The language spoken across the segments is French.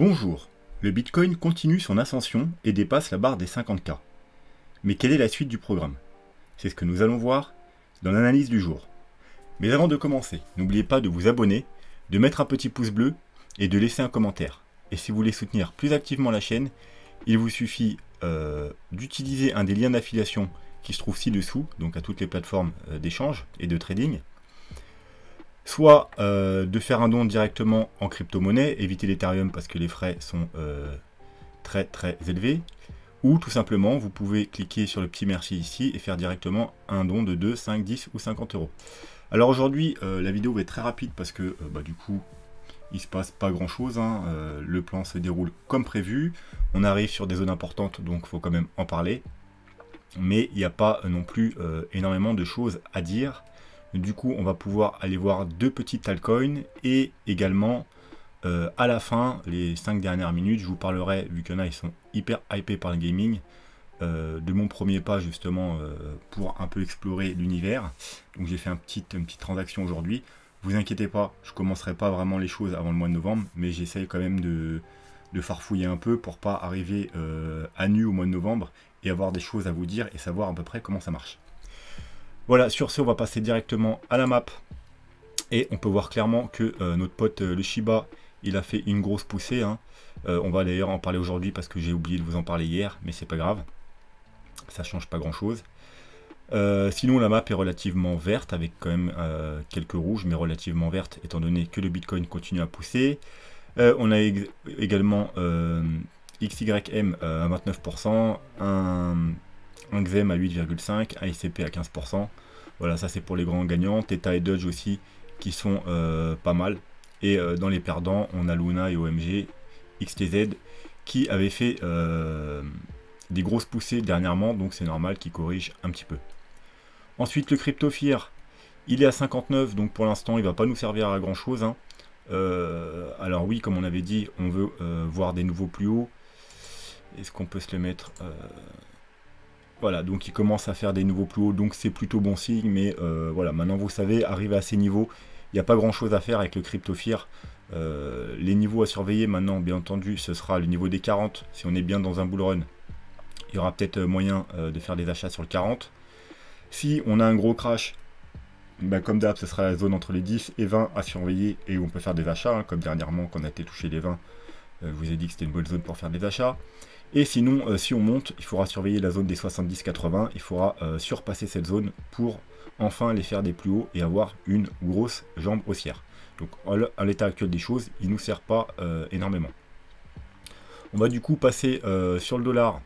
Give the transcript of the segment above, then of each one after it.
Bonjour, le Bitcoin continue son ascension et dépasse la barre des 50K. Mais quelle est la suite du programme? C'est ce que nous allons voir dans l'analyse du jour. Mais avant de commencer, n'oubliez pas de vous abonner, de mettre un petit pouce bleu et de laisser un commentaire. Et si vous voulez soutenir plus activement la chaîne, il vous suffit d'utiliser un des liens d'affiliation qui se trouve ci-dessous, donc à toutes les plateformes d'échange et de trading. Soit de faire un don directement en crypto-monnaie, éviter l'Ethereum parce que les frais sont très élevés, ou tout simplement vous pouvez cliquer sur le petit merci ici et faire directement un don de 2, 5, 10 ou 50 euros. Alors aujourd'hui la vidéo va être très rapide parce que du coup il se passe pas grand chose, hein. Le plan se déroule comme prévu, on arrive sur des zones importantes donc il faut quand même en parler, mais il n'y a pas non plus énormément de choses à dire. Du coup, on va pouvoir aller voir deux petites altcoins et également à la fin, les 5 dernières minutes, je vous parlerai, vu qu'il y en a, ils sont hyper hypés par le gaming, de mon premier pas justement pour un peu explorer l'univers. Donc j'ai fait une petite transaction aujourd'hui. Vous inquiétez pas, je commencerai pas vraiment les choses avant le mois de novembre, mais j'essaye quand même de farfouiller un peu pour pas arriver à nu au mois de novembre et avoir des choses à vous dire et savoir à peu près comment ça marche. Voilà, sur ce, on va passer directement à la map. Et on peut voir clairement que notre pote le Shiba, il a fait une grosse poussée, hein. On va d'ailleurs en parler aujourd'hui parce que j'ai oublié de vous en parler hier, mais c'est pas grave. Ça change pas grand chose. Sinon, la map est relativement verte, avec quand même quelques rouges, mais relativement verte, étant donné que le Bitcoin continue à pousser. On a également XYM à 29%, un XEM à 8,5%, un ICP à 15%. Voilà, ça c'est pour les grands gagnants. Theta et Dodge aussi qui sont pas mal. Et dans les perdants, on a Luna et OMG, XTZ qui avaient fait des grosses poussées dernièrement, donc c'est normal qu'ils corrigent un petit peu. Ensuite, le Crypto Fear, il est à 59, donc pour l'instant il va pas nous servir à grand chose, hein. Alors oui, comme on avait dit, on veut voir des nouveaux plus hauts. Est-ce qu'on peut se le mettre Voilà, donc il commence à faire des nouveaux plus hauts, donc c'est plutôt bon signe, mais voilà, maintenant vous savez, arrivé à ces niveaux, il n'y a pas grand chose à faire avec le Crypto Fear. Les niveaux à surveiller maintenant, bien entendu, ce sera le niveau des 40, si on est bien dans un bull run. Il y aura peut-être moyen de faire des achats sur le 40. Si on a un gros crash, comme d'hab, ce sera la zone entre les 10 et 20 à surveiller, et on peut faire des achats, hein, comme dernièrement, quand on a été touché les 20, je vous ai dit que c'était une bonne zone pour faire des achats. Et sinon, si on monte, il faudra surveiller la zone des 70-80, il faudra surpasser cette zone pour enfin aller faire des plus hauts et avoir une grosse jambe haussière. Donc à l'état actuel des choses, il ne nous sert pas énormément. On va du coup passer sur le dollar.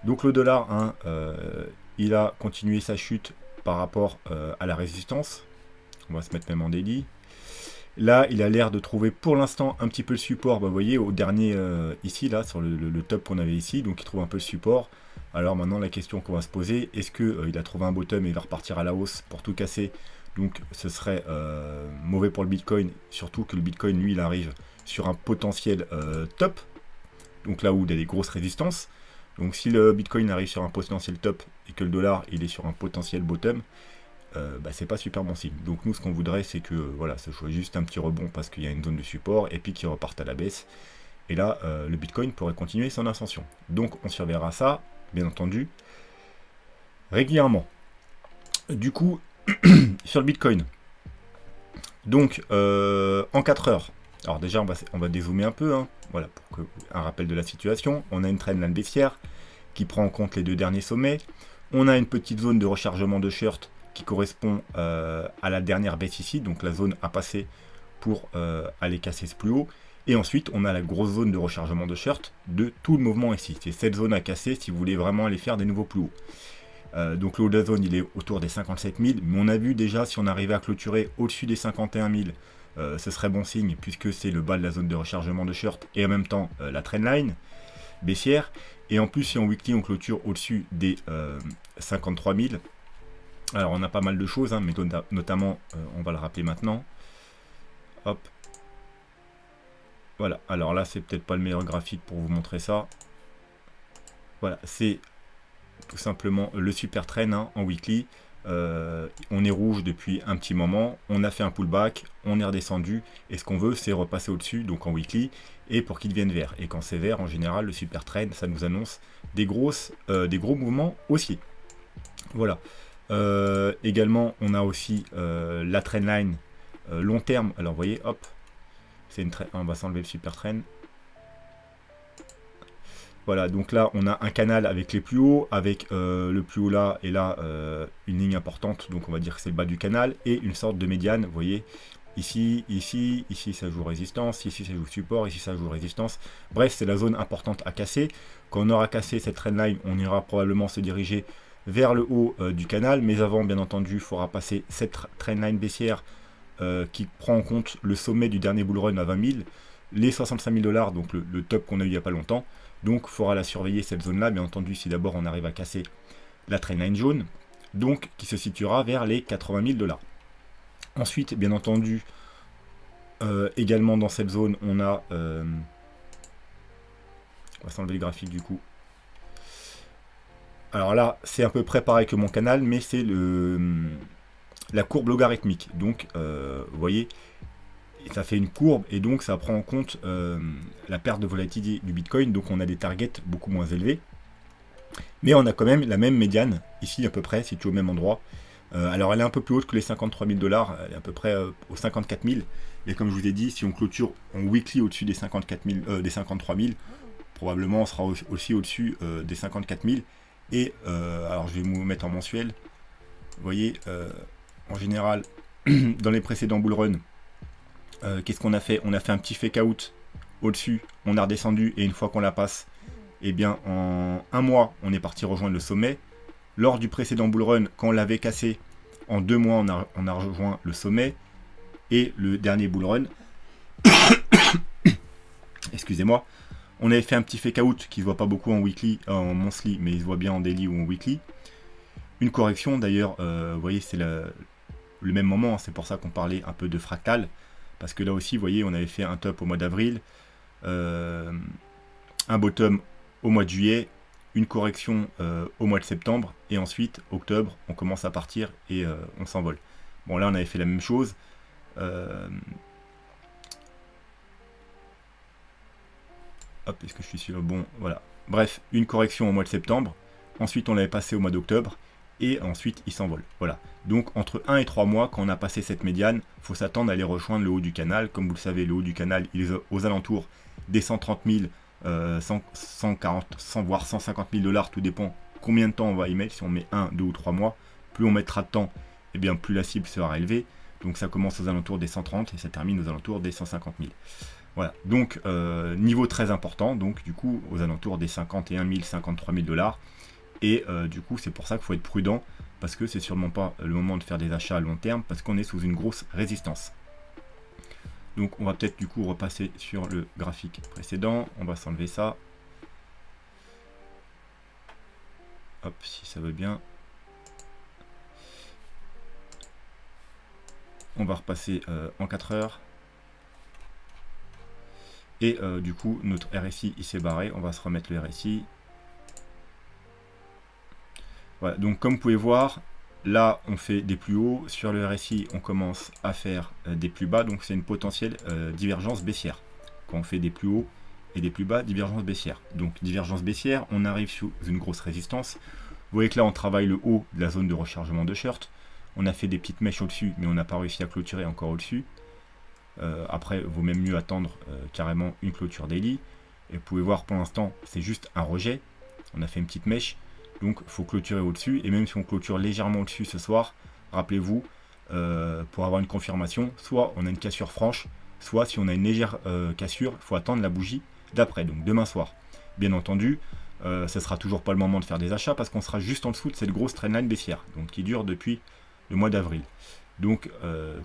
Donc le dollar, hein, il a continué sa chute par rapport à la résistance. On va se mettre même en daily. Là, il a l'air de trouver pour l'instant un petit peu le support. Vous voyez, au dernier, ici, là, sur le top qu'on avait ici, donc il trouve un peu le support. Alors maintenant, la question qu'on va se poser, est-ce qu'il a trouvé un bottom et il va repartir à la hausse pour tout casser? Donc ce serait mauvais pour le Bitcoin, surtout que le Bitcoin, lui, il arrive sur un potentiel top. Donc là où il y a des grosses résistances. Donc si le Bitcoin arrive sur un potentiel top et que le dollar, il est sur un potentiel bottom, c'est pas super bon signe. Donc nous ce qu'on voudrait c'est que voilà, ce soit juste un petit rebond parce qu'il y a une zone de support et puis qu'il reparte à la baisse. Et là le Bitcoin pourrait continuer son ascension. Donc on surveillera ça, bien entendu, régulièrement. Du coup, sur le Bitcoin, donc en 4 heures, alors déjà on va dézoomer un peu, hein, voilà, pour un rappel de la situation. On a une trendline baissière qui prend en compte les deux derniers sommets. On a une petite zone de rechargement de short qui correspond à la dernière baisse ici, donc la zone à passer pour aller casser ce plus haut. Et ensuite, on a la grosse zone de rechargement de short de tout le mouvement ici. C'est cette zone à casser si vous voulez vraiment aller faire des nouveaux plus hauts. Donc le haut de la zone, il est autour des 57 000. Mais on a vu déjà, si on arrivait à clôturer au-dessus des 51 000, ce serait bon signe, puisque c'est le bas de la zone de rechargement de short et en même temps la trendline baissière. Et en plus, si en weekly, on clôture au-dessus des 53 000, alors on a pas mal de choses, hein, mais notamment, on va le rappeler maintenant. Hop. Voilà, alors là c'est peut-être pas le meilleur graphique pour vous montrer ça. Voilà, c'est tout simplement le super trend, hein, en weekly. On est rouge depuis un petit moment, on a fait un pullback, on est redescendu, et ce qu'on veut c'est repasser au-dessus, donc en weekly, et pour qu'il devienne vert. Et quand c'est vert, en général, le super trend, ça nous annonce des gros mouvements haussiers. Voilà. Également, on a aussi la trendline long terme. Alors, vous voyez, hop, on va s'enlever le super trend. Voilà, donc là, on a un canal avec les plus hauts, avec le plus haut là, et là, une ligne importante, donc on va dire que c'est le bas du canal, et une sorte de médiane, vous voyez, ici, ici, ici, ça joue résistance, ici, ça joue support, ici, ça joue résistance. Bref, c'est la zone importante à casser. Quand on aura cassé cette trendline, on ira probablement se diriger vers le haut du canal, mais avant, bien entendu, il faudra passer cette trendline baissière qui prend en compte le sommet du dernier bull run à 20 000, les 65 000 $, donc le top qu'on a eu il n'y a pas longtemps. Donc, il faudra la surveiller, cette zone-là, bien entendu, si d'abord on arrive à casser la trendline jaune, donc qui se situera vers les 80 000 $. Ensuite, bien entendu, également dans cette zone, on a... on va s'enlever le graphique du coup. Alors là, c'est à peu près pareil que mon canal, mais c'est la courbe logarithmique. Donc, vous voyez, ça fait une courbe et donc ça prend en compte la perte de volatilité du Bitcoin. Donc on a des targets beaucoup moins élevés. Mais on a quand même la même médiane, ici à peu près, située au même endroit. Alors elle est un peu plus haute que les 53 000 $, elle est à peu près aux 54 000. Et comme je vous ai dit, si on clôture en weekly au-dessus des 54 000, des 53 000, probablement on sera aussi au-dessus des 54 000. Et alors je vais vous mettre en mensuel. Vous voyez, en général, dans les précédents bull run, qu'est-ce qu'on a fait? On a fait un petit fake out au-dessus, on a redescendu et une fois qu'on la passe, eh bien en un mois, on est parti rejoindre le sommet. Lors du précédent bull run, quand on l'avait cassé, en 2 mois, on a rejoint le sommet. Et le dernier bull run, excusez-moi, on avait fait un petit fake out qui ne se voit pas beaucoup en weekly, en monthly, mais il se voit bien en daily ou en weekly. Une correction, d'ailleurs, vous voyez, c'est le même moment, c'est pour ça qu'on parlait un peu de fractal. Parce que là aussi, vous voyez, on avait fait un top au mois d'avril, un bottom au mois de juillet, une correction au mois de septembre, et ensuite, octobre, on commence à partir et on s'envole. Bon, là, on avait fait la même chose. Hop, est-ce que je suis sur le bon? Voilà. Bref, une correction au mois de septembre, ensuite on l'avait passé au mois d'octobre, et ensuite il s'envole. Voilà. Donc entre 1 et 3 mois, quand on a passé cette médiane, il faut s'attendre à aller rejoindre le haut du canal. Comme vous le savez, le haut du canal, il est aux alentours des 130 000, 140, 100, voire 150 000 $, tout dépend combien de temps on va y mettre. Si on met 1, 2 ou 3 mois, plus on mettra de temps, et bien plus la cible sera élevée. Donc ça commence aux alentours des 130 et ça termine aux alentours des 150 000. Voilà, donc niveau très important, donc du coup aux alentours des 51 000, 53 000 $. Et du coup c'est pour ça qu'il faut être prudent, parce que c'est sûrement pas le moment de faire des achats à long terme, parce qu'on est sous une grosse résistance. Donc on va peut-être du coup repasser sur le graphique précédent, on va s'enlever ça. Hop, si ça veut bien. On va repasser en 4 heures. Et du coup, notre RSI, il s'est barré. On va se remettre le RSI. Voilà, donc comme vous pouvez voir, là, on fait des plus hauts. Sur le RSI, on commence à faire des plus bas. Donc c'est une potentielle divergence baissière. Quand on fait des plus hauts et des plus bas, divergence baissière. Donc divergence baissière, on arrive sous une grosse résistance. Vous voyez que là, on travaille le haut de la zone de rechargement de short. On a fait des petites mèches au-dessus, mais on n'a pas réussi à clôturer encore au-dessus. Après, il vaut même mieux attendre carrément une clôture daily. Et vous pouvez voir pour l'instant, c'est juste un rejet. On a fait une petite mèche. Donc, il faut clôturer au-dessus. Et même si on clôture légèrement au-dessus ce soir, rappelez-vous, pour avoir une confirmation, soit on a une cassure franche, soit si on a une légère cassure, il faut attendre la bougie d'après, donc demain soir. Bien entendu, ce ne sera toujours pas le moment de faire des achats parce qu'on sera juste en dessous de cette grosse trendline baissière, donc qui dure depuis le mois d'avril. Donc,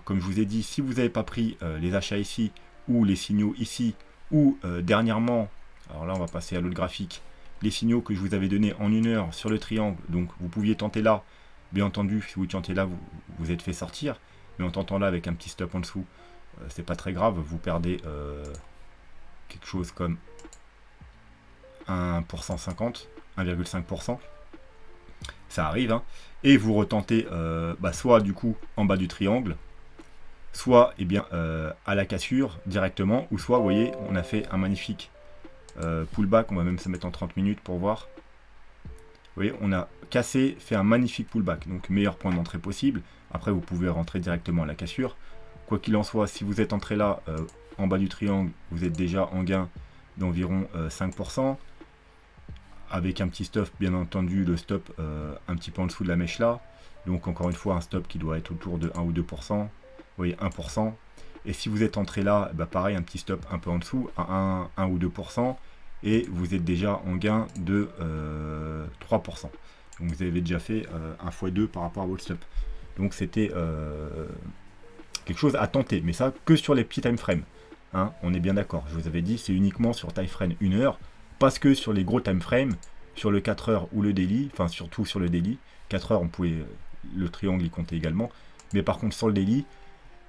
comme je vous ai dit, si vous n'avez pas pris les achats ici, ou les signaux ici, ou dernièrement, alors là on va passer à l'autre graphique, les signaux que je vous avais donnés en 1 heure sur le triangle, donc vous pouviez tenter là, bien entendu, si vous tentez là, vous êtes fait sortir, mais en tentant là avec un petit stop en dessous, c'est pas très grave, vous perdez quelque chose comme 1%, 50, 1,5%. ça arrive, hein, et vous retentez soit du coup en bas du triangle, soit à la cassure directement, ou soit vous voyez on a fait un magnifique pullback, on va même se mettre en 30 minutes pour voir. Vous voyez, on a cassé, fait un magnifique pullback, donc meilleur point d'entrée possible. Après vous pouvez rentrer directement à la cassure. Quoi qu'il en soit, si vous êtes entré là en bas du triangle, vous êtes déjà en gain d'environ 5%. Avec un petit stop, bien entendu, le stop un petit peu en dessous de la mèche là. Donc encore une fois, un stop qui doit être autour de 1 ou 2%. Vous voyez, 1%. Et si vous êtes entré là, pareil, un petit stop un peu en dessous, à 1 ou 2%. Et vous êtes déjà en gain de 3%. Donc vous avez déjà fait 1 x 2 par rapport à votre stop. Donc c'était quelque chose à tenter. Mais ça, que sur les petits time frames. Hein, on est bien d'accord. Je vous avais dit, c'est uniquement sur time frame 1 heure. Parce que sur les gros time frames, sur le 4 heures ou le daily, enfin surtout sur le daily, 4 heures on pouvait, le triangle y compter également, mais par contre sur le daily,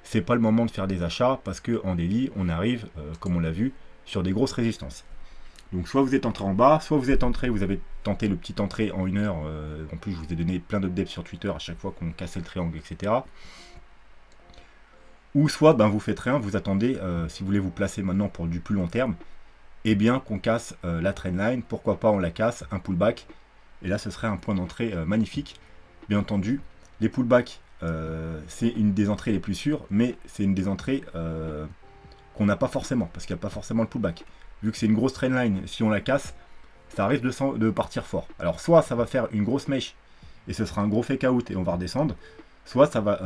c'est pas le moment de faire des achats parce que en daily on arrive, comme on l'a vu, sur des grosses résistances. Donc soit vous êtes entré en bas, soit vous êtes entré, vous avez tenté le petit entrée en 1 heure, en plus je vous ai donné plein d'updates sur Twitter à chaque fois qu'on cassait le triangle, etc. Ou soit vous faites rien, vous attendez, si vous voulez vous placer maintenant pour du plus long terme, et bien qu'on casse la trendline, pourquoi pas on la casse, un pullback, et là ce serait un point d'entrée magnifique. Bien entendu, les pullbacks, c'est une des entrées les plus sûres, mais c'est une des entrées qu'on n'a pas forcément, parce qu'il n'y a pas forcément le pullback. Vu que c'est une grosse trendline, si on la casse, ça risque de partir fort. Alors soit ça va faire une grosse mèche, et ce sera un gros fake out, et on va redescendre, soit ça va...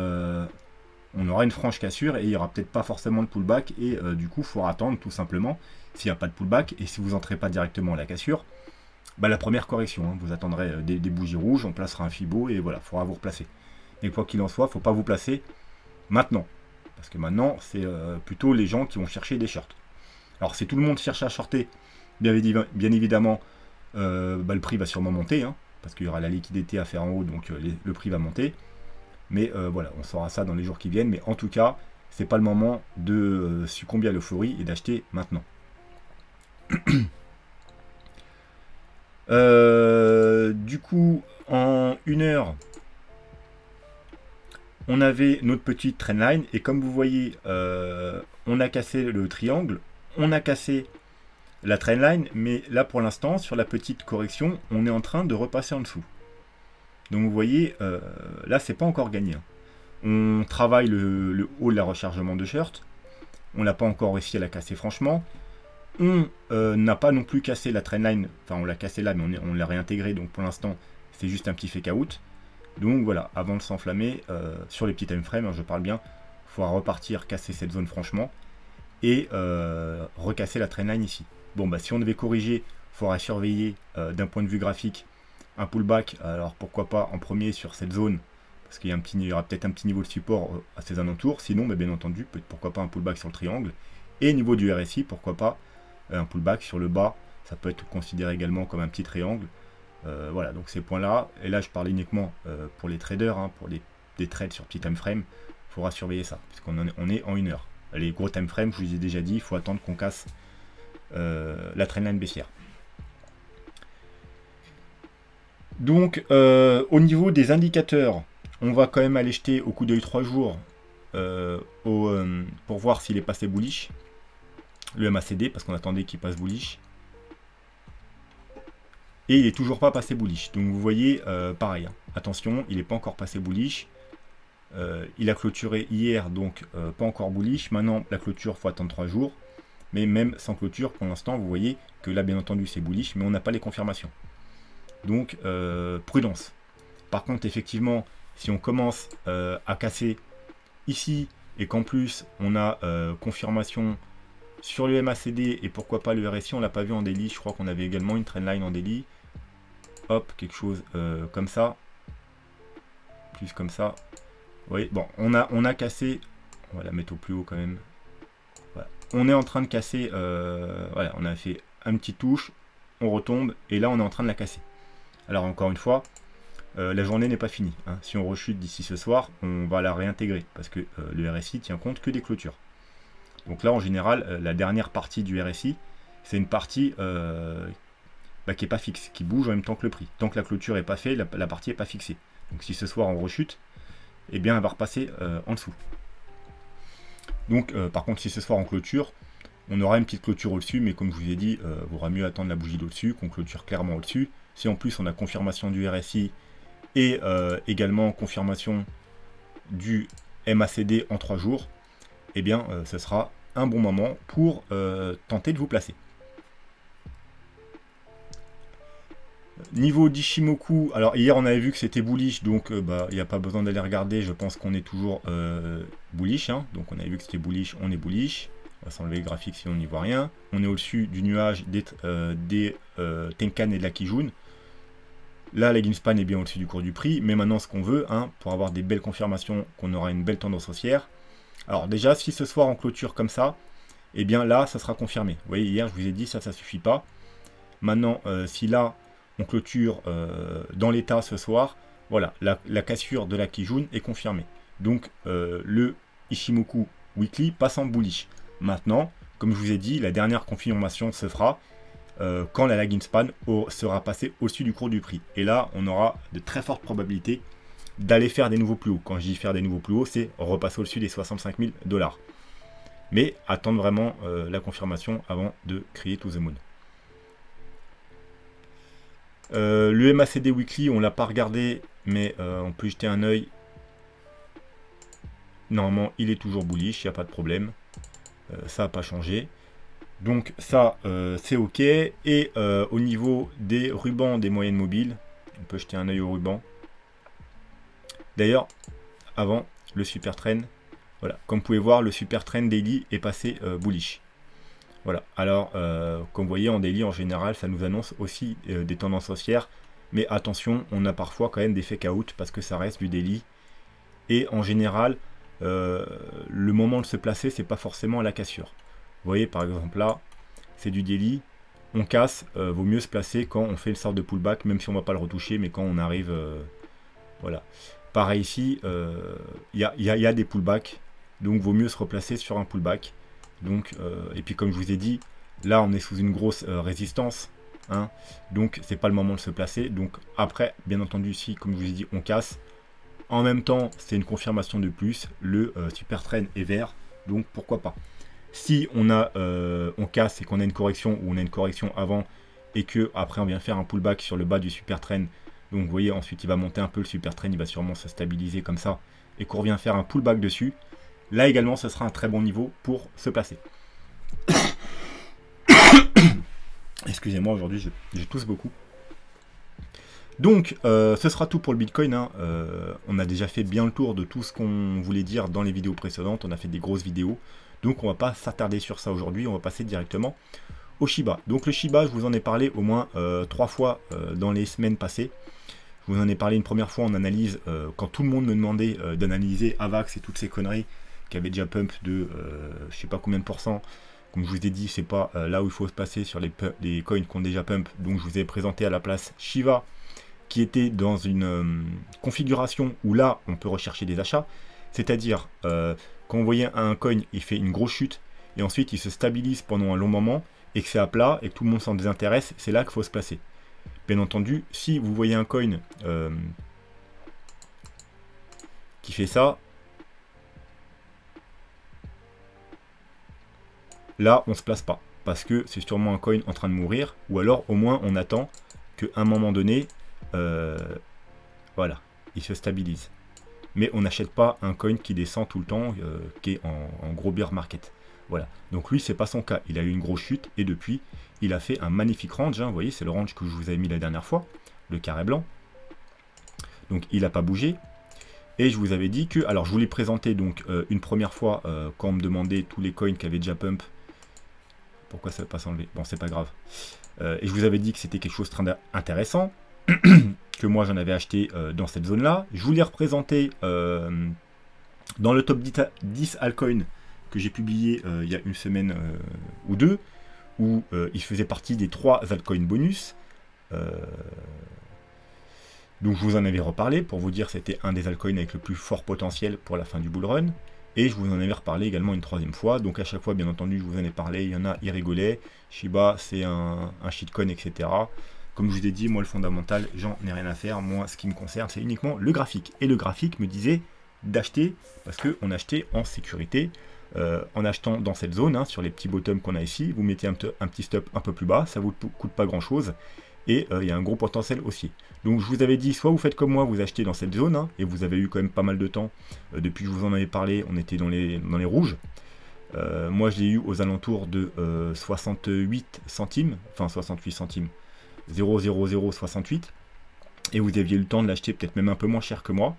on aura une franche cassure, et il n'y aura peut-être pas forcément de pullback, et du coup il faudra attendre tout simplement, s'il n'y a pas de pullback, et si vous n'entrez pas directement à la cassure, la première correction, hein, vous attendrez des bougies rouges, on placera un fibo, et voilà, il faudra vous replacer. Mais quoi qu'il en soit, il ne faut pas vous placer maintenant, parce que maintenant, c'est plutôt les gens qui vont chercher des shorts. Alors si tout le monde cherche à shorter, bien évidemment, le prix va sûrement monter, hein, parce qu'il y aura la liquidité à faire en haut, donc le prix va monter. Mais voilà, on saura ça dans les jours qui viennent, mais en tout cas, c'est pas le moment de succomber à l'euphorie et d'acheter maintenant. Du coup, en 1 heure, on avait notre petite trendline, et comme vous voyez, on a cassé le triangle, on a cassé la trendline, mais là pour l'instant, sur la petite correction, on est en train de repasser en dessous. Donc vous voyez, là c'est pas encore gagné. Hein. On travaille le haut de la rechargement de shirt, on n'a pas encore réussi à la casser franchement. On n'a pas non plus cassé la trendline, enfin on l'a cassé là, mais on l'a réintégré, donc pour l'instant c'est juste un petit fake out. Donc voilà, avant de s'enflammer, sur les petits time frames, hein, je parle bien, il faudra repartir, casser cette zone franchement, et recasser la trendline ici. Bon si on devait corriger, il faudra surveiller d'un point de vue graphique un pullback, alors pourquoi pas en premier sur cette zone, parce qu'il y aura peut-être un petit niveau de support à ces alentours, sinon bien entendu, pourquoi pas un pullback sur le triangle, et niveau du RSI, pourquoi pas un pullback sur le bas, ça peut être considéré également comme un petit triangle. Voilà, donc ces points là, et là je parle uniquement pour les traders, hein, pour des trades sur petit time frame, il faudra surveiller ça, puisqu'on est en 1 heure. Les gros time frame, je vous ai déjà dit, il faut attendre qu'on casse la trendline baissière. Donc au niveau des indicateurs, on va quand même aller jeter au coup d'œil 3 jours pour voir s'il est passé bullish, le MACD, parce qu'on attendait qu'il passe bullish. Et il n'est toujours pas passé bullish. Donc vous voyez, pareil, hein, attention, il n'est pas encore passé bullish. Il a clôturé hier, donc pas encore bullish. Maintenant, la clôture, il faut attendre 3 jours. Mais même sans clôture, pour l'instant, vous voyez que là, bien entendu, c'est bullish, mais on n'a pas les confirmations. Donc, prudence. Par contre, effectivement, si on commence à casser ici, et qu'en plus, on a confirmation sur le MACD, et pourquoi pas le RSI, on l'a pas vu en daily, je crois qu'on avait également une trendline en daily. Hop, quelque chose comme ça. Plus comme ça. Vous voyez, bon, on a cassé, on va la mettre au plus haut quand même. Voilà. On est en train de casser, voilà, on a fait un petit touche, on retombe, et là on est en train de la casser. Alors encore une fois, la journée n'est pas finie. Hein. Si on rechute d'ici ce soir, on va la réintégrer, parce que le RSI tient compte que des clôtures. Donc là, en général, la dernière partie du RSI, c'est une partie bah, qui n'est pas fixe, qui bouge en même temps que le prix. Tant que la clôture n'est pas faite, la partie n'est pas fixée. Donc si ce soir on rechute, eh bien elle va repasser en dessous. Donc par contre si ce soir en clôture, on aura une petite clôture au-dessus, mais comme je vous ai dit, il vaudra mieux attendre la bougie d'au-dessus, qu'on clôture clairement au-dessus. Si en plus on a confirmation du RSI et également confirmation du MACD en 3 jours, eh bien ce sera un bon moment pour tenter de vous placer. Niveau d'Ishimoku, alors hier on avait vu que c'était bullish, donc il n'y a pas besoin d'aller regarder, je pense qu'on est toujours bullish, hein. Donc on avait vu que c'était bullish, on est bullish. On va s'enlever le graphique si on n'y voit rien. On est au-dessus du nuage des Tenkan et de la Kijun. Là, la Greenspan est bien au-dessus du cours du prix, mais maintenant ce qu'on veut, hein, pour avoir des belles confirmations qu'on aura une belle tendance haussière. Alors déjà, si ce soir on clôture comme ça, eh bien là, ça sera confirmé. Vous voyez, hier, je vous ai dit, ça suffit pas. Maintenant, si là, on clôture dans l'état ce soir, voilà, la cassure de la Kijun est confirmée. Donc, le Ishimoku Weekly passe en bullish. Maintenant, comme je vous ai dit, la dernière confirmation se fera quand la lagging span sera passée au-dessus du cours du prix. Et là, on aura de très fortes probabilités d'aller faire des nouveaux plus hauts. Quand je dis faire des nouveaux plus hauts, c'est repasser au-dessus des 65 000 $. Mais attendre vraiment la confirmation avant de crier to the moon. Le MACD Weekly, on ne l'a pas regardé, mais on peut jeter un œil. Normalement, il est toujours bullish, il n'y a pas de problème. Ça n'a pas changé. Donc ça, c'est OK. Et au niveau des rubans des moyennes mobiles, on peut jeter un œil au ruban. D'ailleurs, avant, le super trend, voilà, comme vous pouvez voir, le super trend daily est passé bullish. Voilà, alors, comme vous voyez, en daily, en général, ça nous annonce aussi des tendances haussières. Mais attention, on a parfois quand même des fake out parce que ça reste du daily. Et en général, le moment de se placer, c'est pas forcément à la cassure. Vous voyez, par exemple, là, c'est du daily. On casse, vaut mieux se placer quand on fait le sort de pullback, même si on ne va pas le retoucher, mais quand on arrive... voilà. Pareil ici, il y a des pullbacks, donc vaut mieux se replacer sur un pullback. Donc, et puis comme je vous ai dit, là on est sous une grosse résistance, hein, donc c'est pas le moment de se placer. Donc après, bien entendu, si comme je vous ai dit, on casse, en même temps c'est une confirmation de plus, le super trend est vert, donc pourquoi pas. Si on casse et qu'on a une correction ou on a une correction avant et que après on vient faire un pullback sur le bas du super trend, donc vous voyez ensuite il va monter un peu le super trend, il va sûrement se stabiliser comme ça et qu'on revient faire un pullback dessus, là également ce sera un très bon niveau pour se placer. Excusez-moi, aujourd'hui je tousse beaucoup. Donc ce sera tout pour le Bitcoin, hein. On a déjà fait bien le tour de tout ce qu'on voulait dire dans les vidéos précédentes, on a fait des grosses vidéos. Donc on ne va pas s'attarder sur ça aujourd'hui, on va passer directement au Shiba. Donc le Shiba, je vous en ai parlé au moins 3 fois dans les semaines passées. Je vous en ai parlé une première fois en analyse, quand tout le monde me demandait d'analyser AVAX et toutes ces conneries qui avaient déjà pump de je sais pas combien de pourcents. Comme je vous ai dit, c'est pas là où il faut se passer sur les coins qui ont déjà pump. Donc je vous ai présenté à la place Shiba, qui était dans une configuration où là on peut rechercher des achats. C'est-à-dire, quand vous voyez un coin, il fait une grosse chute, et ensuite il se stabilise pendant un long moment, et que c'est à plat, et que tout le monde s'en désintéresse, c'est là qu'il faut se placer. Bien entendu, si vous voyez un coin qui fait ça, là on ne se place pas, parce que c'est sûrement un coin en train de mourir, ou alors au moins on attend qu'à un moment donné, voilà, il se stabilise. Mais on n'achète pas un coin qui descend tout le temps, qui est en gros bear market. Voilà. Donc lui, c'est pas son cas. Il a eu une grosse chute et depuis, il a fait un magnifique range. Hein. Vous voyez, c'est le range que je vous avais mis la dernière fois, le carré blanc. Donc il n'a pas bougé. Et je vous avais dit que, alors je vous l'ai présenté donc une première fois quand on me demandait tous les coins qui avaient déjà pump. Pourquoi ça ne va pas s'enlever? Bon, c'est pas grave. Et je vous avais dit que c'était quelque chose de très intéressant. Que moi j'en avais acheté dans cette zone là. Je vous l'ai représenté dans le top 10 altcoins que j'ai publié il y a une semaine ou deux, où il faisait partie des 3 altcoins bonus. Donc je vous en avais reparlé pour vous dire que c'était un des altcoins avec le plus fort potentiel pour la fin du bull run. Et je vous en avais reparlé également une 3e fois. Donc à chaque fois, bien entendu, je vous en ai parlé. Il y en a, ils rigolaient. Shiba, c'est un shitcoin, etc. Comme je vous ai dit, moi le fondamental, j'en ai rien à faire. Moi, ce qui me concerne, c'est uniquement le graphique. Et le graphique me disait d'acheter, parce qu'on achetait en sécurité, en achetant dans cette zone, hein, sur les petits bottoms qu'on a ici. Vous mettez un petit stop un peu plus bas, ça ne vous coûte pas grand-chose. Et il y a un gros potentiel aussi. Donc je vous avais dit, soit vous faites comme moi, vous achetez dans cette zone, hein, et vous avez eu quand même pas mal de temps, depuis que je vous en avais parlé, on était dans les rouges. Moi je l'ai eu aux alentours de 68 centimes, enfin 68 centimes, 0,0068, et vous aviez eu le temps de l'acheter peut-être même un peu moins cher que moi.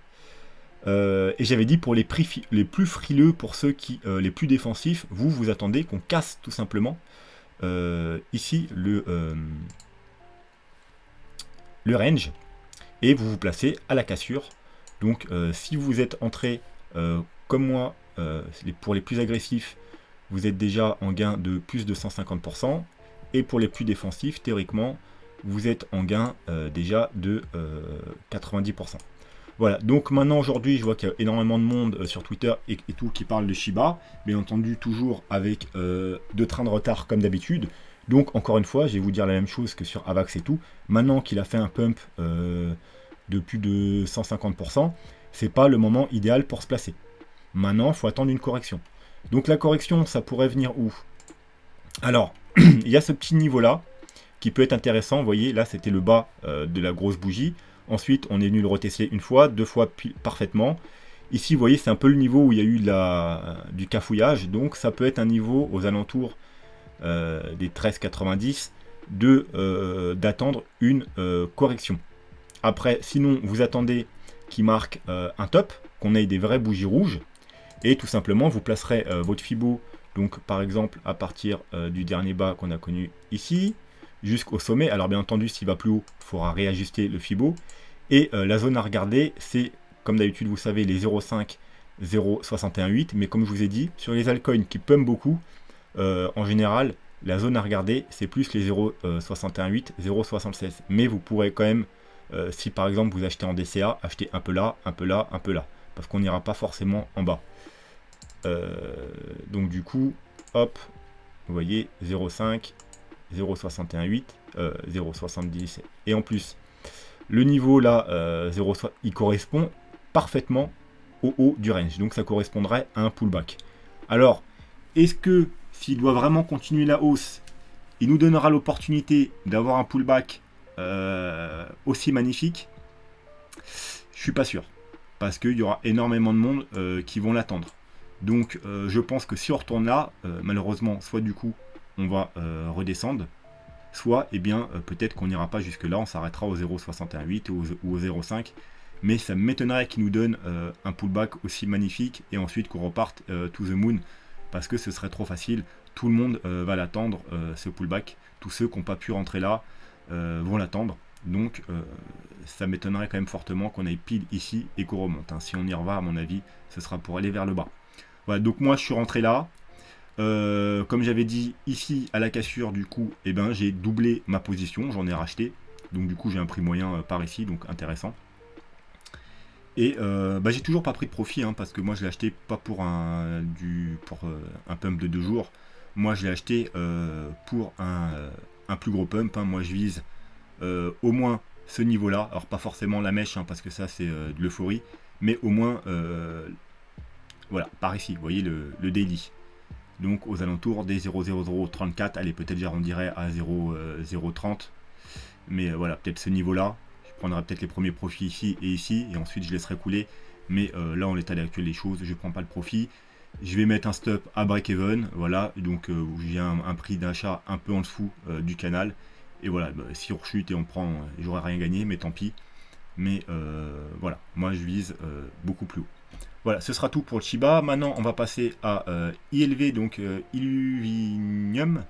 Et j'avais dit pour les prix les plus frileux, pour ceux qui les plus défensifs, vous attendez qu'on casse tout simplement ici le range, et vous vous placez à la cassure. Donc si vous êtes entré comme moi, pour les plus agressifs, vous êtes déjà en gain de plus de 150%, et pour les plus défensifs, théoriquement, vous êtes en gain déjà de 90%. Voilà, donc maintenant aujourd'hui, je vois qu'il y a énormément de monde sur Twitter et tout qui parle de Shiba, bien entendu toujours avec 2 trains de retard comme d'habitude. Donc encore une fois, je vais vous dire la même chose que sur Avax et tout. Maintenant qu'il a fait un pump de plus de 150%, c'est pas le moment idéal pour se placer. Maintenant, il faut attendre une correction. Donc la correction, ça pourrait venir où? Alors, il y a ce petit niveau-là qui peut être intéressant. Vous voyez, là, c'était le bas de la grosse bougie. Ensuite, on est venu le retester une fois, 2 fois parfaitement. Ici, vous voyez, c'est un peu le niveau où il y a eu du cafouillage. Donc, ça peut être un niveau aux alentours des 13,90 d'attendre une correction. Après, sinon, vous attendez qu'il marque un top, qu'on ait des vraies bougies rouges. Et tout simplement, vous placerez votre Fibo, donc par exemple, à partir du dernier bas qu'on a connu ici, jusqu'au sommet. Alors bien entendu, s'il va plus haut, il faudra réajuster le Fibo. Et la zone à regarder, c'est, comme d'habitude, vous savez, les 0,5, 0,618. Mais comme je vous ai dit, sur les altcoins qui pumpent beaucoup, en général, la zone à regarder, c'est plus les 0,618, 0,76. Mais vous pourrez quand même, si par exemple vous achetez en DCA, acheter un peu là, un peu là, un peu là. Parce qu'on n'ira pas forcément en bas. Donc du coup, hop, vous voyez, 0,5, 0,618, 0,70. Et en plus, le niveau là, 0,6, il correspond parfaitement au haut du range. Donc ça correspondrait à un pullback. Alors, est-ce que s'il doit vraiment continuer la hausse, il nous donnera l'opportunité d'avoir un pullback aussi magnifique? Je suis pas sûr. Parce qu'il y aura énormément de monde qui vont l'attendre. Donc je pense que si on retourne là, malheureusement, soit du coup on va redescendre, soit eh bien peut-être qu'on n'ira pas jusque là, on s'arrêtera au 0,618 ou au 0,5, mais ça m'étonnerait qu'il nous donne un pullback aussi magnifique et ensuite qu'on reparte to the moon, parce que ce serait trop facile. Tout le monde va l'attendre, ce pullback. Tous ceux qui n'ont pas pu rentrer là vont l'attendre. Donc ça m'étonnerait quand même fortement qu'on aille pile ici et qu'on remonte. Hein. Si on y reva, à mon avis, ce sera pour aller vers le bas. Voilà, donc moi je suis rentré là. Comme j'avais dit, ici à la cassure, du coup, eh ben, j'ai doublé ma position, j'en ai racheté. Donc du coup j'ai un prix moyen par ici, donc intéressant. Et j'ai toujours pas pris de profit, hein, parce que moi je l'ai acheté pas pour un pump de 2 jours. Moi je l'ai acheté pour un plus gros pump. Hein. Moi je vise au moins ce niveau là, alors pas forcément la mèche, hein, parce que ça c'est de l'euphorie, mais au moins voilà, par ici, vous voyez le daily, donc aux alentours des 0,0034, allez, peut-être j'arrondirai à 0,030, mais voilà, peut-être ce niveau là, je prendrai peut-être les premiers profits ici, et ensuite je laisserai couler, mais là en l'état actuel des choses, je prends pas le profit. Je vais mettre un stop à break-even, voilà, donc j'ai un prix d'achat un peu en dessous du canal. Et voilà, si on rechute et on prend, j'aurais rien gagné, mais tant pis. Mais voilà, moi je vise beaucoup plus haut. Voilà, ce sera tout pour le Shiba. Maintenant, on va passer à ILV, donc Illuvium.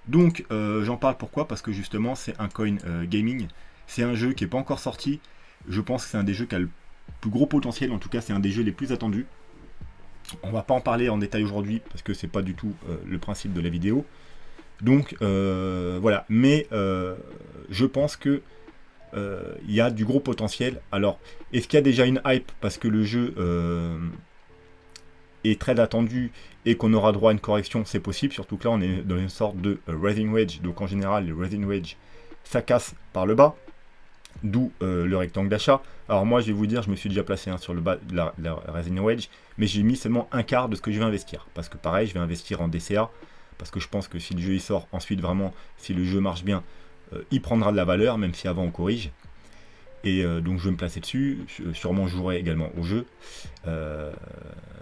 Donc, j'en parle pourquoi? Parce que justement, c'est un coin gaming. C'est un jeu qui n'est pas encore sorti. Je pense que c'est un des jeux qui a le plus gros potentiel. En tout cas, c'est un des jeux les plus attendus. On va pas en parler en détail aujourd'hui parce que c'est pas du tout le principe de la vidéo. Donc voilà, mais je pense que il y a du gros potentiel. Alors, est-ce qu'il y a déjà une hype parce que le jeu est très attendu et qu'on aura droit à une correction, c'est possible, surtout que là on est dans une sorte de rising wedge, donc en général les rising wedge ça casse par le bas, d'où le rectangle d'achat. Alors moi je vais vous dire, je me suis déjà placé sur le bas de la rising wedge, mais j'ai mis seulement un quart de ce que je vais investir, parce que pareil je vais investir en DCA, parce que je pense que si le jeu il sort ensuite vraiment, si le jeu marche bien, il prendra de la valeur, même si avant on corrige. Et donc je vais me placer dessus, sûrement je jouerai également au jeu.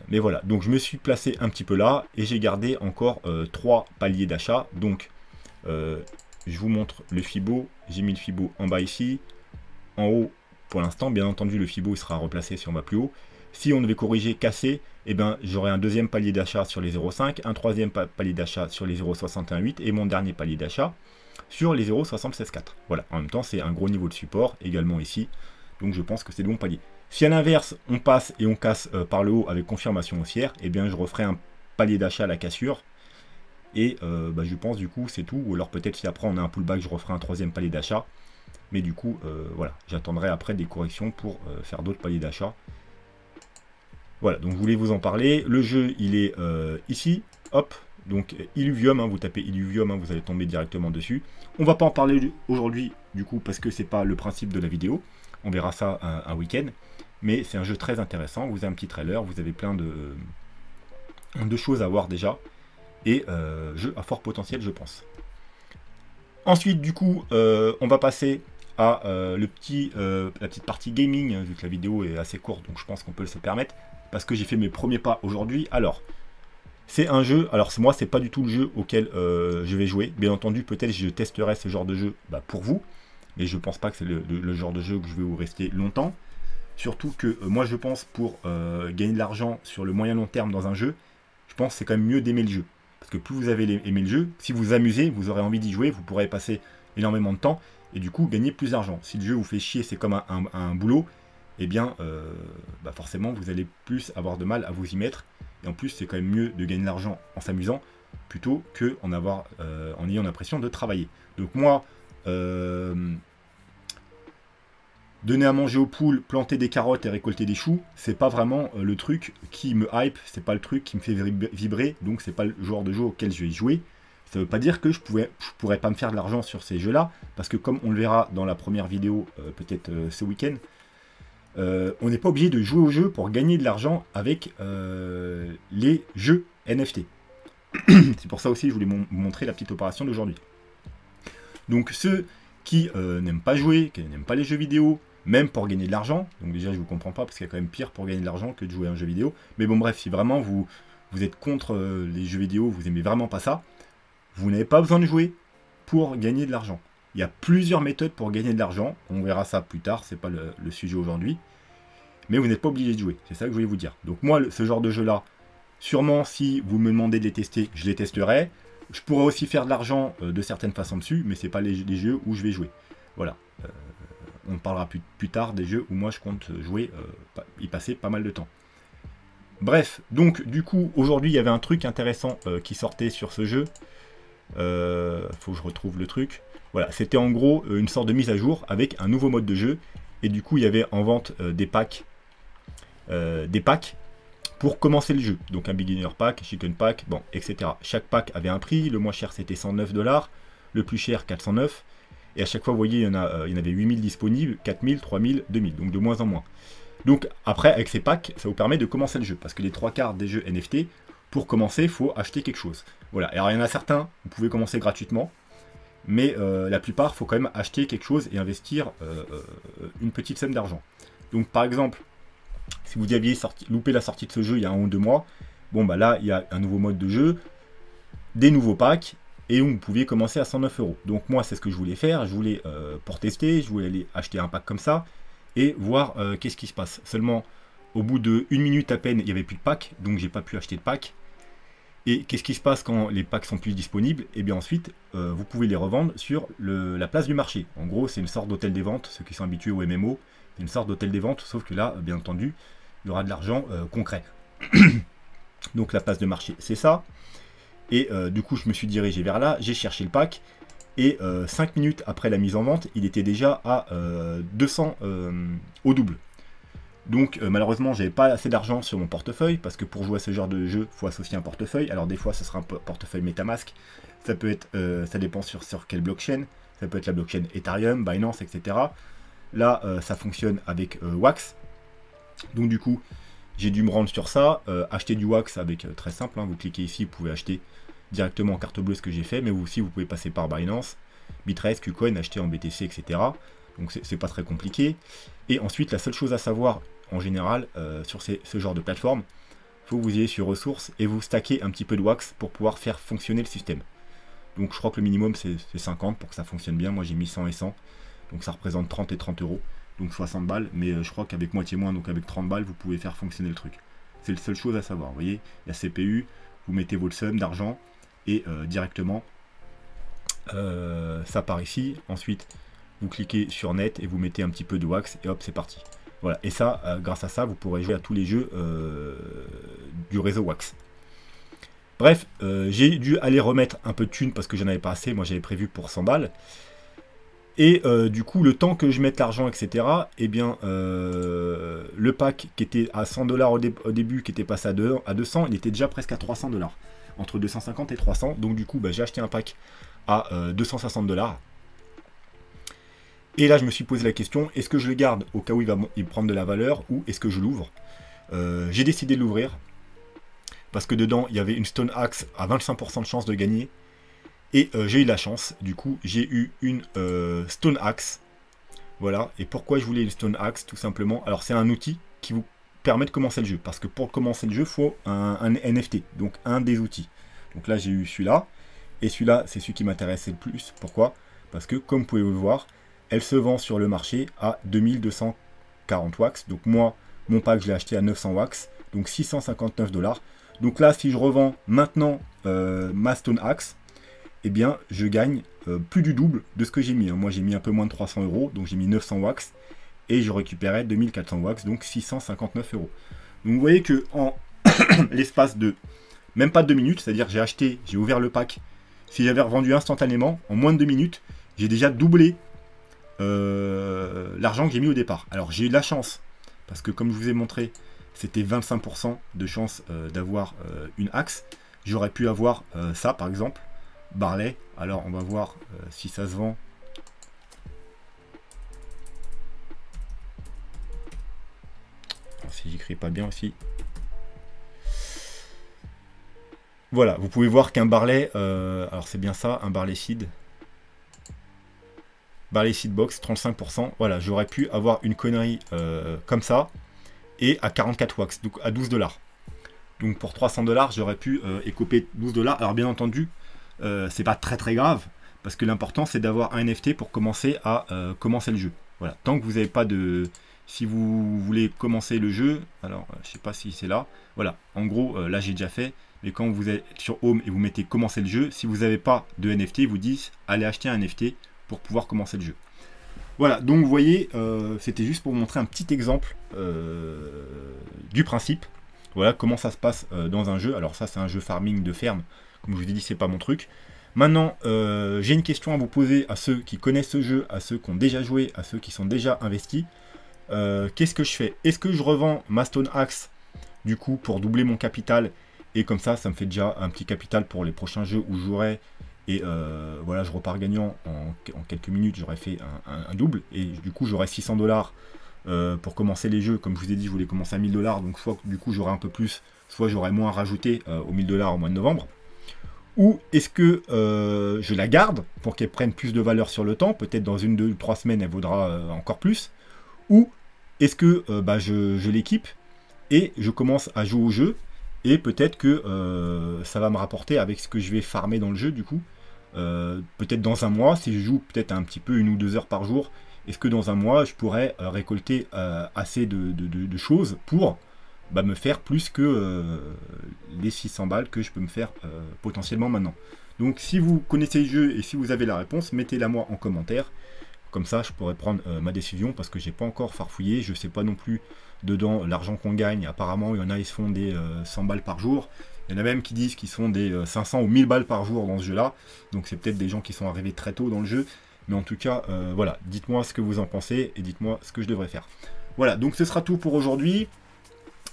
Mais voilà, donc je me suis placé un petit peu là, et j'ai gardé encore 3 paliers d'achat. Donc je vous montre le Fibo, j'ai mis le Fibo en bas ici, en haut pour l'instant, bien entendu le Fibo il sera replacé si on va plus haut. Si on devait corriger, casser, eh ben, j'aurai un deuxième palier d'achat sur les 0,5, un troisième palier d'achat sur les 0,618 et mon dernier palier d'achat sur les 0,764. Voilà, en même temps c'est un gros niveau de support également ici, donc je pense que c'est le bon palier. Si à l'inverse on passe et on casse par le haut avec confirmation haussière, eh bien je referai un palier d'achat à la cassure, et je pense du coup c'est tout, ou alors peut-être si après on a un pullback je referai un troisième palier d'achat, mais du coup voilà, j'attendrai après des corrections pour faire d'autres paliers d'achat. Voilà, donc je voulais vous en parler. Le jeu il est ici, hop. Donc Illuvium, vous tapez Illuvium, vous allez tomber directement dessus. On va pas en parler aujourd'hui du coup parce que c'est pas le principe de la vidéo. On verra ça un week-end. Mais c'est un jeu très intéressant. Vous avez un petit trailer, vous avez plein de choses à voir déjà. Et jeu à fort potentiel je pense. Ensuite du coup on va passer à la petite partie gaming, vu que la vidéo est assez courte donc je pense qu'on peut se permettre. Parce que j'ai fait mes premiers pas aujourd'hui. Alors c'est un jeu, alors moi c'est pas du tout le jeu auquel je vais jouer. Bien entendu peut-être je testerai ce genre de jeu pour vous. Mais je pense pas que c'est le genre de jeu que je vais vous rester longtemps. Surtout que moi je pense pour gagner de l'argent sur le moyen long terme dans un jeu, je pense que c'est quand même mieux d'aimer le jeu. Parce que plus vous avez aimé le jeu, si vous vous amusez, vous aurez envie d'y jouer, vous pourrez passer énormément de temps et du coup gagner plus d'argent. Si le jeu vous fait chier, c'est comme un boulot, eh bien forcément vous allez plus avoir de mal à vous y mettre. Et en plus c'est quand même mieux de gagner de l'argent en s'amusant plutôt que en ayant l'impression de travailler. Donc moi, donner à manger aux poules, planter des carottes et récolter des choux, c'est pas vraiment le truc qui me hype, c'est pas le truc qui me fait vibrer, donc c'est pas le genre de jeu auquel je vais jouer. Ça veut pas dire que je pourrais pas me faire de l'argent sur ces jeux-là, parce que comme on le verra dans la première vidéo, peut-être ce week-end, on n'est pas obligé de jouer au jeu pour gagner de l'argent avec les jeux NFT. C'est pour ça aussi que je voulais vous montrer la petite opération d'aujourd'hui. Donc ceux qui n'aiment pas jouer, qui n'aiment pas les jeux vidéo, même pour gagner de l'argent, donc déjà je vous comprends pas parce qu'il y a quand même pire pour gagner de l'argent que de jouer à un jeu vidéo, mais bon bref, si vraiment vous êtes contre les jeux vidéo, vous aimez vraiment pas ça, vous n'avez pas besoin de jouer pour gagner de l'argent. Il y a plusieurs méthodes pour gagner de l'argent, on verra ça plus tard, c'est pas le sujet aujourd'hui, mais vous n'êtes pas obligé de jouer, c'est ça que je voulais vous dire. Donc moi, ce genre de jeu là, sûrement si vous me demandez de les tester, je les testerai. Je pourrais aussi faire de l'argent de certaines façons dessus, mais c'est pas les jeux où je vais jouer. Voilà, on parlera plus tard des jeux où moi je compte jouer, y passer pas mal de temps. Bref, donc du coup, aujourd'hui il y avait un truc intéressant qui sortait sur ce jeu. Faut que je retrouve le truc. Voilà, c'était en gros une sorte de mise à jour avec un nouveau mode de jeu. Et du coup, il y avait en vente des packs pour commencer le jeu. Donc un beginner pack, chicken pack, bon, etc. Chaque pack avait un prix. Le moins cher c'était 109 $, le plus cher 409. Et à chaque fois, vous voyez, il y en avait 8000 disponibles, 4000, 3000, 2000, donc de moins en moins. Donc après, avec ces packs, ça vous permet de commencer le jeu. Parce que les 3/4 des jeux NFT, pour commencer, il faut acheter quelque chose. Voilà, alors il y en a certains, vous pouvez commencer gratuitement. Mais la plupart, il faut quand même acheter quelque chose et investir une petite somme d'argent. Donc par exemple, si vous aviez loupé la sortie de ce jeu il y a 1 ou 2 mois, bon bah là, il y a un nouveau mode de jeu, des nouveaux packs, et vous pouviez commencer à 109 €. Donc moi, c'est ce que je voulais faire, je voulais, pour tester, je voulais aller acheter un pack comme ça, et voir qu'est-ce qui se passe. Seulement, au bout de 1 minute à peine, il n'y avait plus de pack, donc j'ai pas pu acheter de pack. Et qu'est-ce qui se passe quand les packs sont plus disponibles? Et bien ensuite, vous pouvez les revendre sur la place du marché. En gros, c'est une sorte d'hôtel des ventes, ceux qui sont habitués au MMO, c'est une sorte d'hôtel des ventes, sauf que là, bien entendu, il y aura de l'argent concret. Donc la place de marché, c'est ça. Et du coup, je me suis dirigé vers là, j'ai cherché le pack, et 5 minutes après la mise en vente, il était déjà à 200 au double. Donc malheureusement, j'avais pas assez d'argent sur mon portefeuille, parce que pour jouer à ce genre de jeu, il faut associer un portefeuille. Alors des fois, ce sera un portefeuille MetaMask, ça peut être, ça dépend sur quelle blockchain, ça peut être la blockchain Ethereum, Binance, etc. Là, ça fonctionne avec Wax. Donc du coup, j'ai dû me rendre sur ça, acheter du Wax avec très simple, hein, vous cliquez ici, vous pouvez acheter directement en carte bleue ce que j'ai fait, mais vous aussi vous pouvez passer par Binance, Bittrex, KuCoin, acheter en BTC, etc. Donc c'est pas très compliqué. Et ensuite, la seule chose à savoir en général sur ce genre de plateforme, il faut que vous ayez sur ressources et vous stackez un petit peu de Wax pour pouvoir faire fonctionner le système. Donc je crois que le minimum c'est 50 pour que ça fonctionne bien. Moi j'ai mis 100 et 100, donc ça représente 30 et 30 euros, donc 60 balles. Mais je crois qu'avec moitié moins, donc avec 30 balles, vous pouvez faire fonctionner le truc. C'est la seule chose à savoir. Vous voyez, il y a CPU, vous mettez votre somme d'argent et directement ça part ici. Ensuite vous cliquez sur net et vous mettez un petit peu de Wax et hop c'est parti. Voilà, et ça, grâce à ça, vous pourrez jouer à tous les jeux du réseau Wax. Bref, j'ai dû aller remettre un peu de thunes parce que j'en avais pas assez. Moi, j'avais prévu pour 100 balles. Et du coup, le temps que je mette l'argent, etc., eh bien, le pack qui était à 100 $ au début, qui était passé à 200, il était déjà presque à 300 $. Entre 250 et 300. Donc, du coup, bah, j'ai acheté un pack à 260 $. Et là, je me suis posé la question, est-ce que je le garde au cas où il va prendre de la valeur ou est-ce que je l'ouvre? J'ai décidé de l'ouvrir parce que dedans, il y avait une Stone Axe à 25% de chance de gagner. Et j'ai eu la chance, du coup, j'ai eu une Stone Axe. Voilà, et pourquoi je voulais une Stone Axe? Tout simplement, alors c'est un outil qui vous permet de commencer le jeu. Parce que pour commencer le jeu, il faut un NFT, donc un des outils. Donc là, j'ai eu celui-là. Et celui-là, c'est celui qui m'intéressait le plus. Pourquoi? Parce que, comme vous pouvez le voir, elle se vend sur le marché à 2240 wax. Donc moi, mon pack, je l'ai acheté à 900 wax. Donc 659 $. Donc là, si je revends maintenant ma Stone Axe, eh bien, je gagne plus du double de ce que j'ai mis. Moi, j'ai mis un peu moins de 300 €. Donc j'ai mis 900 wax. Et je récupérais 2400 wax. Donc 659 €. Donc vous voyez que en l'espace de même pas 2 minutes, c'est-à-dire j'ai ouvert le pack. Si j'avais revendu instantanément, en moins de 2 minutes, j'ai déjà doublé l'argent que j'ai mis au départ. Alors j'ai eu de la chance, parce que comme je vous ai montré, c'était 25% de chance d'avoir une axe. J'aurais pu avoir ça par exemple, Barley. Alors on va voir si ça se vend. Alors, si j'écris pas bien aussi. Voilà, vous pouvez voir qu'un Barley, alors c'est bien ça, un Barley Seed. Barley Seed Box, 35%. Voilà, j'aurais pu avoir une connerie comme ça. Et à 44 wax, donc à 12 $. Donc pour 300 $, j'aurais pu écoper 12 $. Alors bien entendu, c'est pas très grave. Parce que l'important, c'est d'avoir un NFT pour commencer à commencer le jeu. Voilà, tant que vous n'avez pas de... Si vous voulez commencer le jeu, alors je sais pas si c'est là. Voilà, en gros, là j'ai déjà fait. Mais quand vous êtes sur Home et vous mettez commencer le jeu, si vous n'avez pas de NFT, ils vous disent allez acheter un NFT pour pouvoir commencer le jeu. Voilà, donc vous voyez, c'était juste pour vous montrer un petit exemple du principe. Voilà comment ça se passe dans un jeu. Alors ça, c'est un jeu farming de ferme. Comme je vous ai dit, c'est pas mon truc. Maintenant, j'ai une question à vous poser à ceux qui connaissent ce jeu, à ceux qui ont déjà joué, à ceux qui sont déjà investis. Qu'est-ce que je fais? Est-ce que je revends ma Stone Axe du coup pour doubler mon capital? Et comme ça me fait déjà un petit capital pour les prochains jeux où je jouerai. Et voilà, je repars gagnant en quelques minutes, j'aurais fait un double. Et du coup, j'aurai 600 $ pour commencer les jeux. Comme je vous ai dit, je voulais commencer à 1000 $. Donc soit du coup, j'aurai un peu plus, soit j'aurai moins rajouté aux 1000 $ au mois de novembre. Ou est-ce que je la garde pour qu'elle prenne plus de valeur sur le temps? Peut-être dans 1, 2, 3 semaines, elle vaudra encore plus. Ou est-ce que je l'équipe et je commence à jouer au jeu? Et peut-être que ça va me rapporter avec ce que je vais farmer dans le jeu du coup. Peut-être dans un mois, si je joue peut-être un petit peu 1 ou 2 heures par jour, est-ce que dans un mois je pourrais récolter assez de choses pour me faire plus que les 600 balles que je peux me faire potentiellement maintenant. Donc si vous connaissez le jeu et si vous avez la réponse, mettez-la moi en commentaire. Comme ça je pourrais prendre ma décision parce que j'ai pas encore farfouillé, je sais pas non plus dedans l'argent qu'on gagne. Apparemment il y en a, ils se font des 100 balles par jour. Il y en a même qui disent qu'ils sont des 500 ou 1000 balles par jour dans ce jeu-là. Donc c'est peut-être des gens qui sont arrivés très tôt dans le jeu. Mais en tout cas, voilà, dites-moi ce que vous en pensez et dites-moi ce que je devrais faire. Voilà, donc ce sera tout pour aujourd'hui.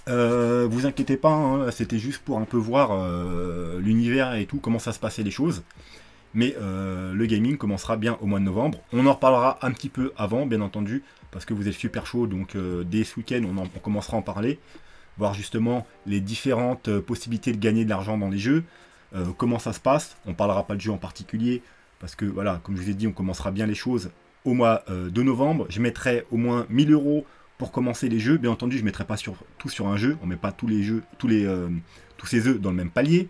Vous inquiétez pas, hein, c'était juste pour un peu voir l'univers et tout, comment ça se passait les choses. Mais le gaming commencera bien au mois de novembre. On en reparlera un petit peu avant, bien entendu, parce que vous êtes super chaud, donc dès ce week-end, on commencera à en parler. Voir justement les différentes possibilités de gagner de l'argent dans les jeux. Comment ça se passe. On parlera pas de jeu en particulier, parce que voilà, comme je vous ai dit, on commencera bien les choses au mois de novembre. Je mettrai au moins 1000 € pour commencer les jeux. Bien entendu, je ne mettrai pas tout sur un jeu. On ne met pas tous les jeux, tous ces œufs dans le même panier.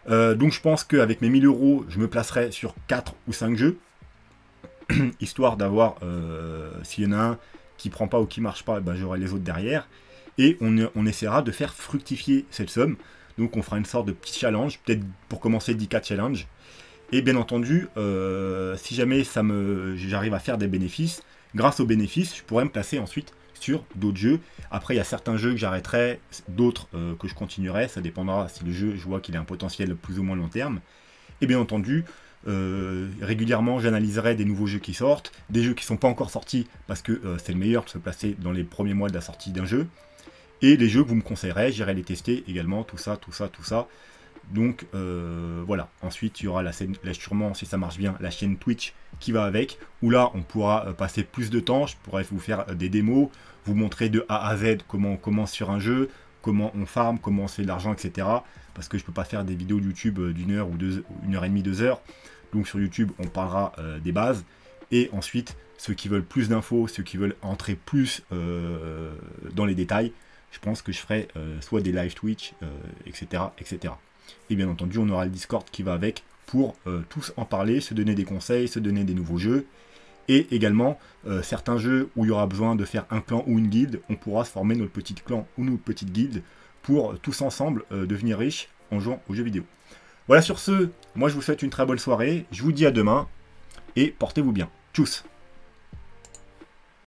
Donc je pense qu'avec mes 1000 €, je me placerai sur 4 ou 5 jeux. Histoire d'avoir, s'il y en a un qui prend pas ou qui marche pas, ben, j'aurai les autres derrière. Et on essaiera de faire fructifier cette somme. Donc on fera une sorte de petit challenge, peut-être pour commencer 10K challenge. Et bien entendu, si jamais j'arrive à faire des bénéfices, grâce aux bénéfices, je pourrais me placer ensuite sur d'autres jeux. Après, il y a certains jeux que j'arrêterai, d'autres que je continuerai. Ça dépendra si le jeu, je vois qu'il a un potentiel plus ou moins long terme. Et bien entendu, régulièrement, j'analyserai des nouveaux jeux qui sortent, des jeux qui ne sont pas encore sortis, parce que c'est le meilleur de se placer dans les premiers mois de la sortie d'un jeu. Et les jeux que vous me conseillerez, j'irai les tester également, tout ça. Donc voilà, ensuite il y aura sûrement, si ça marche bien, la chaîne Twitch qui va avec, où là on pourra passer plus de temps, je pourrais vous faire des démos, vous montrer de A à Z comment on commence sur un jeu, comment on farm, comment on se fait de l'argent, etc. Parce que je peux pas faire des vidéos de YouTube d'une heure ou 1h30, 2 heures. Donc sur YouTube on parlera des bases, et ensuite ceux qui veulent plus d'infos, ceux qui veulent entrer plus dans les détails, je pense que je ferai soit des live Twitch, etc. Et bien entendu, on aura le Discord qui va avec pour tous en parler, se donner des conseils, se donner des nouveaux jeux. Et également, certains jeux où il y aura besoin de faire un clan ou une guilde, on pourra se former notre petit clan ou notre petite guilde pour tous ensemble devenir riches en jouant aux jeux vidéo. Voilà, sur ce, moi je vous souhaite une très bonne soirée, je vous dis à demain et portez-vous bien. Tchuss!